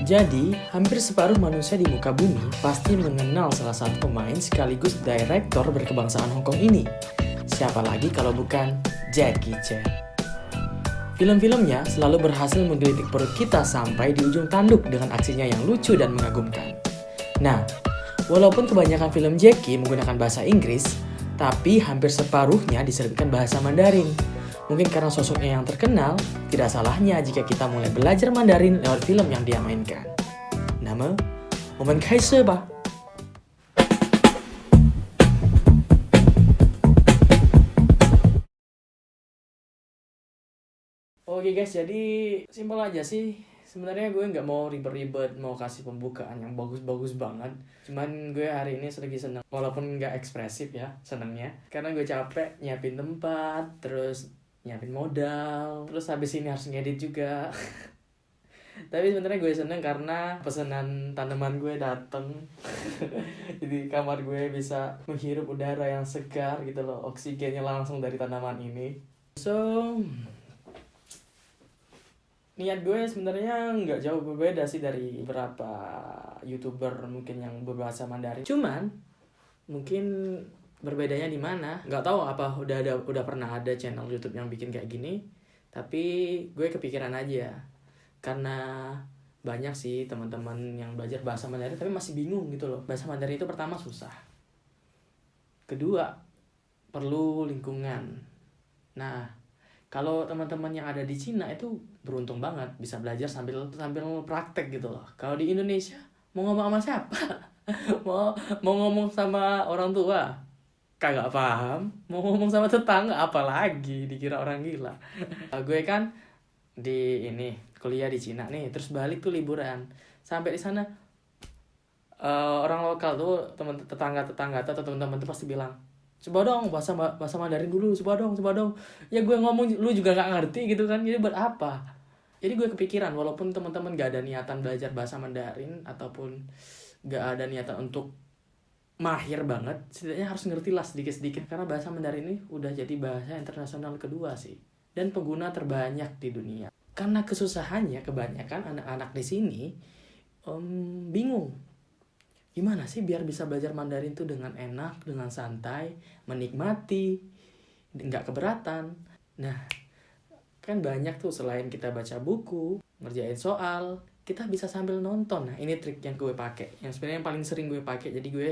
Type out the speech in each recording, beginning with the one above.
Jadi, hampir separuh manusia di muka bumi pasti mengenal salah satu pemain sekaligus direktor berkebangsaan Hong Kong ini. Siapa lagi kalau bukan Jackie Chan. Film-filmnya selalu berhasil menggelitik perut kita sampai di ujung tanduk dengan aksinya yang lucu dan mengagumkan. Nah, walaupun kebanyakan film Jackie menggunakan bahasa Inggris, tapi hampir separuhnya diselipkan bahasa Mandarin. Mungkin karena sosoknya yang terkenal, tidak salahnya jika kita mulai belajar Mandarin lewat film yang dia mainkan. Nama, 我们开始吧。Oke guys, jadi simpel aja sih. Sebenarnya gue nggak mau ribet-ribet, mau kasih pembukaan yang bagus-bagus banget. Cuman gue hari ini lagi seneng, walaupun nggak ekspresif ya senengnya. Karena gue capek nyiapin tempat, terus nyiapin modal, terus habis ini harus ngedit juga. Tapi sebenarnya gue seneng karena pesanan tanaman gue dateng. Jadi kamar gue bisa menghirup udara yang segar gitu loh, oksigennya langsung dari tanaman ini. So, niat gue sebenarnya nggak jauh berbeda sih dari beberapa YouTuber mungkin yang berbahasa Mandarin. Cuman mungkin berbedanya di mana? Nggak tahu apa udah pernah ada channel YouTube yang bikin kayak gini. Tapi gue kepikiran aja karena banyak sih teman-teman yang belajar bahasa Mandarin tapi masih bingung gitu loh. Bahasa Mandarin itu pertama susah. Kedua, perlu lingkungan. Nah, kalau teman-teman yang ada di Cina itu beruntung banget bisa belajar sambil praktek gitu loh. Kalau di Indonesia mau ngomong sama siapa? mau ngomong sama orang tua kagak paham, mau ngomong sama tetangga apalagi dikira orang gila. Gue kan di kuliah di Cina nih, terus balik tuh liburan. Sampai di sana orang lokal tuh tetangga atau teman-teman tuh pasti bilang, coba dong bahasa Mandarin dulu, coba dong. Ya gue ngomong lu juga nggak ngerti gitu kan, jadi buat apa? Jadi gue kepikiran walaupun teman-teman gak ada niatan belajar bahasa Mandarin ataupun gak ada niatan untuk mahir banget, setidaknya harus ngerti lah sedikit-sedikit karena bahasa Mandarin ini udah jadi bahasa internasional kedua sih dan pengguna terbanyak di dunia. Karena kesusahannya kebanyakan anak-anak di sini bingung gimana sih biar bisa belajar Mandarin tuh dengan enak, dengan santai, menikmati, nggak keberatan. Nah, kan banyak tuh selain kita baca buku, ngerjain soal, kita bisa sambil nonton. Nah, ini trik yang gue pakai. Yang sebenarnya yang paling sering gue pakai. Jadi gue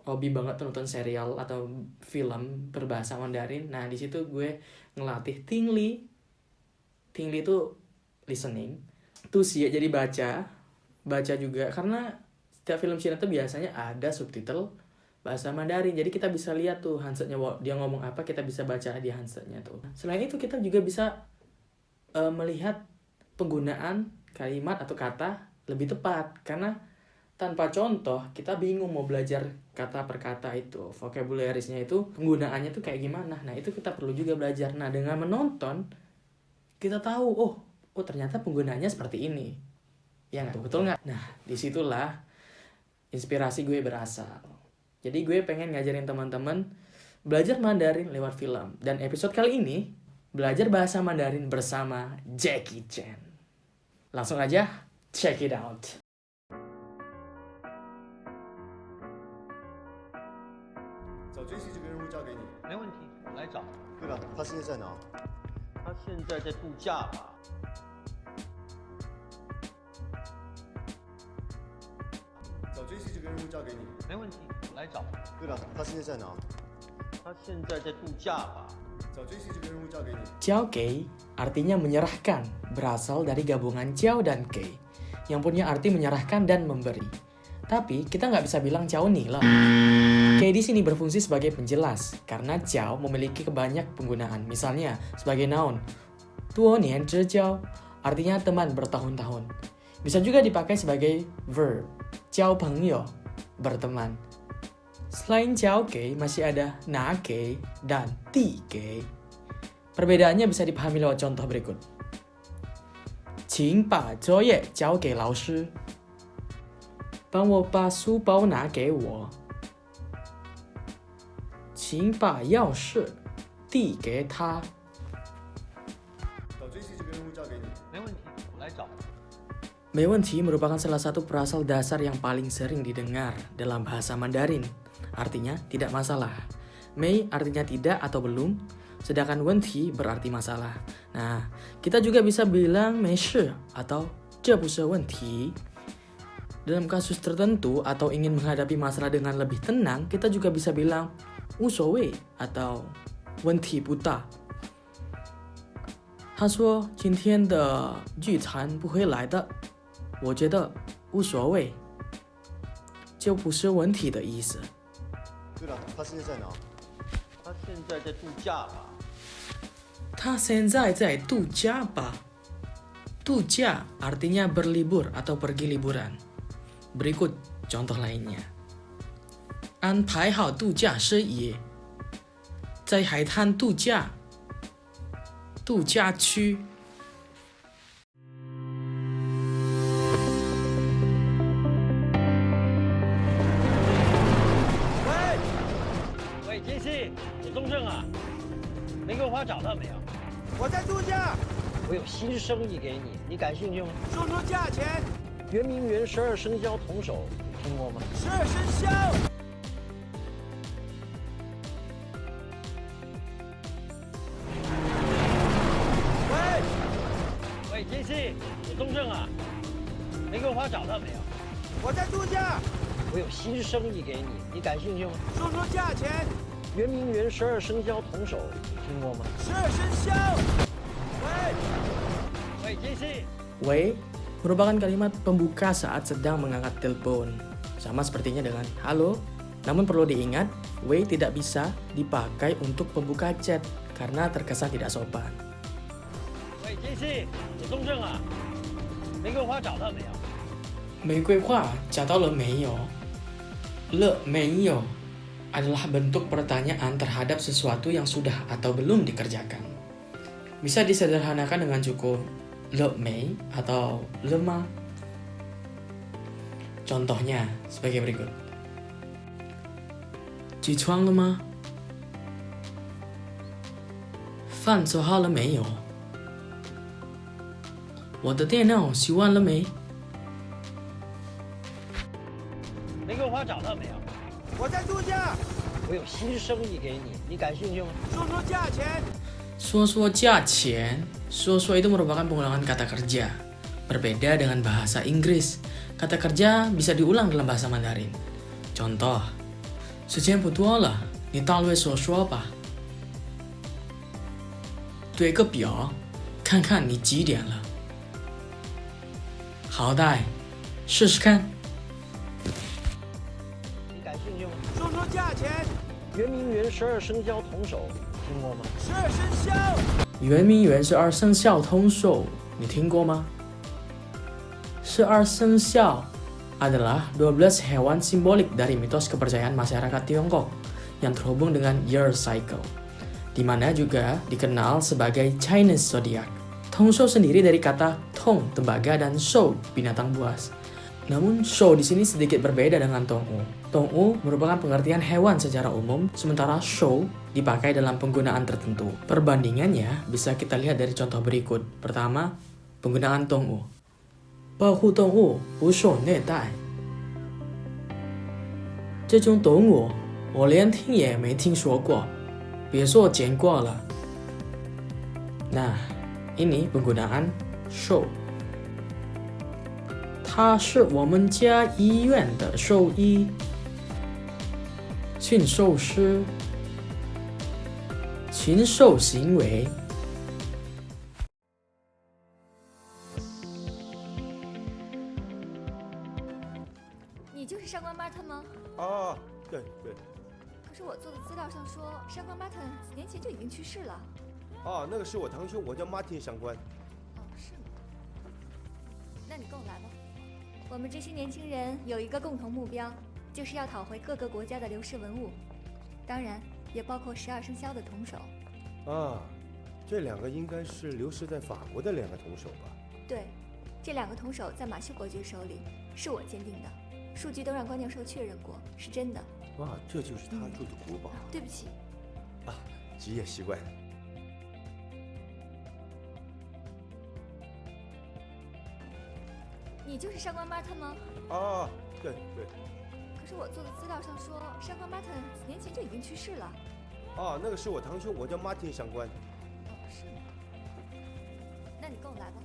hobi banget tuh nonton serial atau film berbahasa Mandarin. Nah, di situ gue ngelatih tingli. Tingli itu listening. Terus ya jadi baca juga karena setiap film Cina tuh biasanya ada subtitle bahasa Mandarin. Jadi kita bisa lihat tuh handsetnya dia ngomong apa, kita bisa baca di handsetnya tuh. Selain itu kita juga bisa melihat penggunaan kalimat atau kata lebih tepat karena tanpa contoh kita bingung mau belajar kata per kata itu, vocabularisnya itu penggunaannya tuh kayak gimana. Nah, itu kita perlu juga belajar. Nah, dengan menonton kita tahu oh ternyata penggunaannya seperti ini. Ya nggak? Betul nggak? Nah, disitulah inspirasi gue berasal. Jadi gue pengen ngajarin teman-teman belajar Mandarin lewat film. Dan episode kali ini belajar bahasa Mandarin bersama Jackie Chan. Langsung aja check it out. 找 J.C 这个任务交给你。没问题，我来找。对了，他现在在哪？他现在在度假吧？找 J.C 这个任务交给你。没问题，我来找。对了，他现在在哪？他现在在度假吧？找 J.C 这个任务交给你。 Jiao Kei artinya menyerahkan, berasal dari gabungan Jiao dan Kei, yang punya arti menyerahkan dan memberi. Tapi kita nggak bisa bilang Jiao Ni lah. Kei di sini berfungsi sebagai penjelas, karena Jiao memiliki banyak penggunaan. Misalnya sebagai noun, 多年之交 artinya teman bertahun-tahun. Bisa juga dipakai sebagai verb, 交朋友 berteman. Selain Jiao Kei, masih ada Na Kei dan Ti Kei. Perbedaannya bisa dipahami lewat contoh berikut. 请把作业交给老师。帮我把书包拿给我。请把钥匙递给他。找 J.C 这个任务交给你。没问题，我来找。没问题merupakan salah satu perasal dasar yang paling sering didengar dalam bahasa Mandarin. Artinya tidak masalah. Mei artinya tidak atau belum, sedangkan wenti berarti masalah. Nah, kita juga bisa bilang mei shi atau ce bu shi wenti. Dalam kasus tertentu atau ingin menghadapi masalah dengan lebih tenang, kita juga bisa bilang wu shou wei atau wenti bu da. 他说今天的聚餐不会来的，我觉得无所谓，就不是问题的意思。对了，他现在在哪？他现在在度假吧？他现在在度假吧？度假 artinya berlibur atau pergi liburan. Berikut contoh lainnya. 安排好度假事宜，在海滩度假。度假区。喂，杰西，有中正啊？玫瑰花找到没有？我在度假，我有新生意给你，你感兴趣吗？说说价钱。圆明园12生肖童手，听过吗？12生肖。喂，杰西，有中正啊？玫瑰花找到没有？我在度假，我有新生意给你，你感兴趣吗？说说价钱。圆明园12生肖童手，听过吗？12生肖。喂，杰西。喂merupakan kalimat pembuka saat sedang mengangkat telepon. Sama sepertinya dengan halo. Namun perlu diingat, wei tidak bisa dipakai untuk pembuka chat karena terkesan tidak sopan. 喂，杰西，有中正啊？玫瑰花找到没有？玫瑰花找到了没有？了没有 adalah bentuk pertanyaan terhadap sesuatu yang sudah atau belum dikerjakan. Bisa disederhanakan dengan cukup le mei atau le ma. Contohnya sebagai berikut. 起床了吗？饭做好了没有？我的电脑洗完了没？玫瑰花找到没有？我在度假，我有新生意给你，你感兴趣吗？说说价钱。说说价钱. Suo-suo itu merupakan pengulangan kata kerja. Berbeda dengan bahasa Inggris, kata kerja bisa diulang dalam bahasa Mandarin. Contoh, 时间不多了，你大略说说吧。对个表，看看你几点了。好歹，试试看。你感兴趣吗？说说价钱。圆明园12生肖童手，听过吗？12生肖。圆明园12生肖通授，你听过吗？12生肖 adalah 12 hewan simbolik dari mitos kepercayaan masyarakat Tiongkok yang terhubung dengan year cycle, di mana juga dikenal sebagai Chinese zodiac. Tongshou sendiri dari kata tong tembaga dan shou binatang buas. Namun shou di sini sedikit berbeda dengan tong'u. Tong'u merupakan pengertian hewan secara umum, sementara shou dipakai dalam penggunaan tertentu. Perbandingannya bisa kita lihat dari contoh berikut. Pertama, penggunaan tong'u. 保护动物不受虐待。这种动物我连听也没听说过，别说见过了。Nah, ini penggunaan show. 他是我们家医院的兽医，驯兽师，禽兽行为。你就是上官 Martin 吗？哦，对对。可是我做的资料上说，上官 Martin 几年前就已经去世了。哦，那个是我堂兄，我叫 Martin 上官。哦，是吗？那你跟我来吧。我们这些年轻人有一个共同目标，就是要讨回各个国家的流失文物，当然也包括12生肖的童手。啊，这两个应该是流失在法国的两个童手吧？对，这两个童手在马修伯爵手里，是我鉴定的，数据都让关教授确认过，是真的。哇，这就是他住的古堡。对不起。啊，职业习惯。你就是上官 Martin 吗？啊，对对，可是我做的资料上说，上官 Martin 几年前就已经去世了。啊，那个是我堂兄，我叫 Martin 上官。哦，是吗？那你跟我来吧。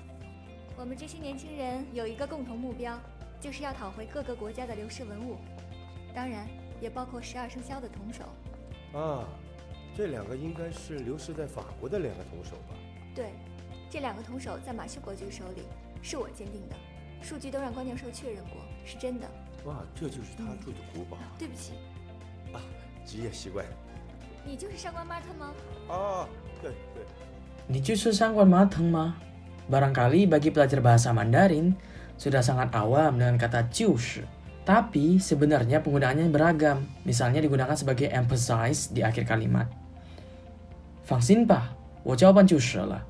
我们这些年轻人有一个共同目标，就是要讨回各个国家的流失文物，当然也包括12生肖的铜首。啊，这两个应该是流失在法国的两个铜首吧？对，这2个铜首在马修伯爵手里，是我鉴定的，数据都让关教授确认过，是真的。哇，这就是他住的古堡。对不起，啊，职业习惯。你就是上官 Martin 吗？啊，对对。 Ni justru Sangguan Mateng mah? Barangkali bagi pelajar bahasa Mandarin sudah sangat awam dengan kata 就是, tapi sebenarnya penggunaannya beragam. Misalnya digunakan sebagai emphasize di akhir kalimat. 放心吧，我交办就是了.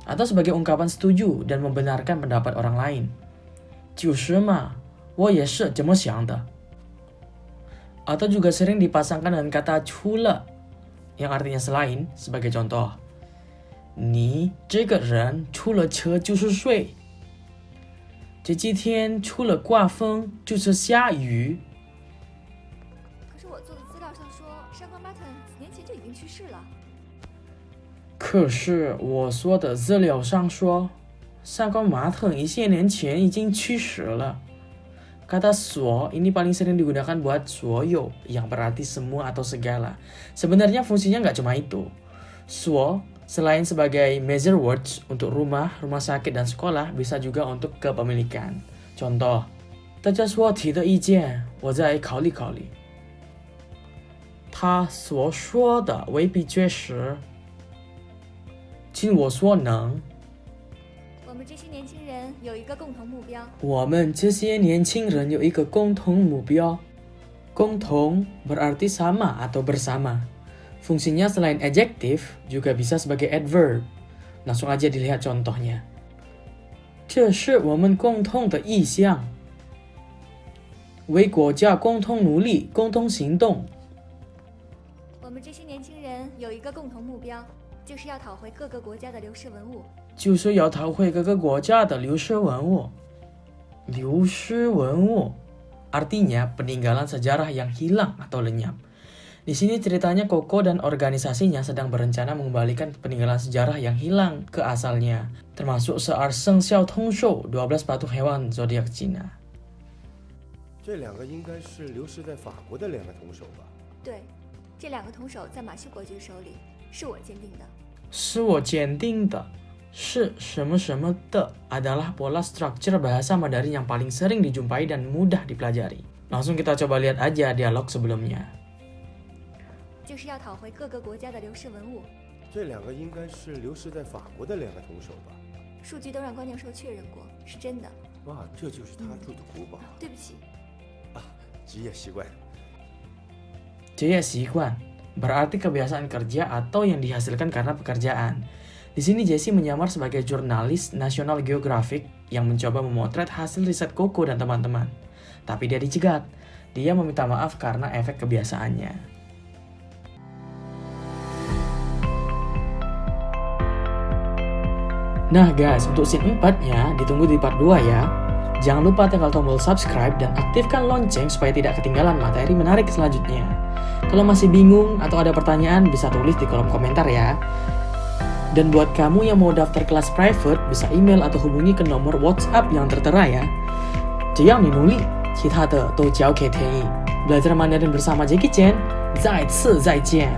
Atau sebagai ungkapan setuju dan membenarkan pendapat orang lain. 就是嘛，我也是这么想的. Atau juga sering dipasangkan dengan kata 除了 yang artinya selain, sebagai contoh. 你这个人出了车就是睡。这几天除了刮风就是下雨。可是我做的资料上说，上官 Martin 几年前就已经去世了。可是我说的资料上说，上官马腾一些年前已经去世了。Kata 所 ini paling sering digunakan buat 所有 yang berarti semua atau segala. Sebenarnya fungsinya nggak cuma itu. 所 selain sebagai measure words untuk rumah, rumah sakit, dan sekolah, bisa juga untuk kepemilikan. Contoh, 大家所提的意见，我再考虑考虑。他所说的未必确实，尽我所能。我们这些年轻人有一个共同目标。我们这些年轻人有一个共同目标。共同 berarti sama atau bersama. Fungsinya selain adjektif juga bisa sebagai adverb. Langsung aja dilihat contohnya. 这是我们共同的意向。为国家共同努力，共同行动。我们这些年轻人有一个共同目标，就是要讨回各个国家的流失文物。就是要讨回各个国家的流失文物。流失文物 artinya peninggalan sejarah yang hilang atau lenyap. Di sini ceritanya Koko dan organisasinya sedang berencana mengembalikan peninggalan sejarah yang hilang ke asalnya, termasuk 12生肖通兽 12 patung hewan zodiak Cina. 这两个应该是流失在法国的两个铜首吧？对，这2个铜首在马修伯爵手里，是我鉴定的。是我鉴定的。是什么什么的 adalah pola struktur bahasa Mandarin yang paling sering dijumpai dan mudah dipelajari. Langsung kita coba lihat aja dialog sebelumnya. 就是要讨回各个国家的流失文物。这两个应该是流失在法国的两个铜首吧？数据都让关教授确认过，是真的。哇，这就是他住的古堡。对不起，啊，职业习惯。职业习惯 berarti kebiasaan kerja atau yang dihasilkan karena pekerjaan. Di sini Jessie menyamar sebagai jurnalis National Geographic yang mencoba memotret hasil riset Koko dan teman-teman. Tapi dia dicegat. Dia meminta maaf karena efek kebiasaannya. Nah guys, untuk scene 4-nya ditunggu di part 2 ya. Jangan lupa tekan tombol subscribe dan aktifkan lonceng supaya tidak ketinggalan materi menarik selanjutnya. Kalau masih bingung atau ada pertanyaan bisa tulis di kolom komentar ya. Dan buat kamu yang mau daftar kelas private, bisa email atau hubungi ke nomor WhatsApp yang tertera ya. 只要你努力，其他的都交给天意。Belajar Mandarin bersama Jackie Chan，再次再见。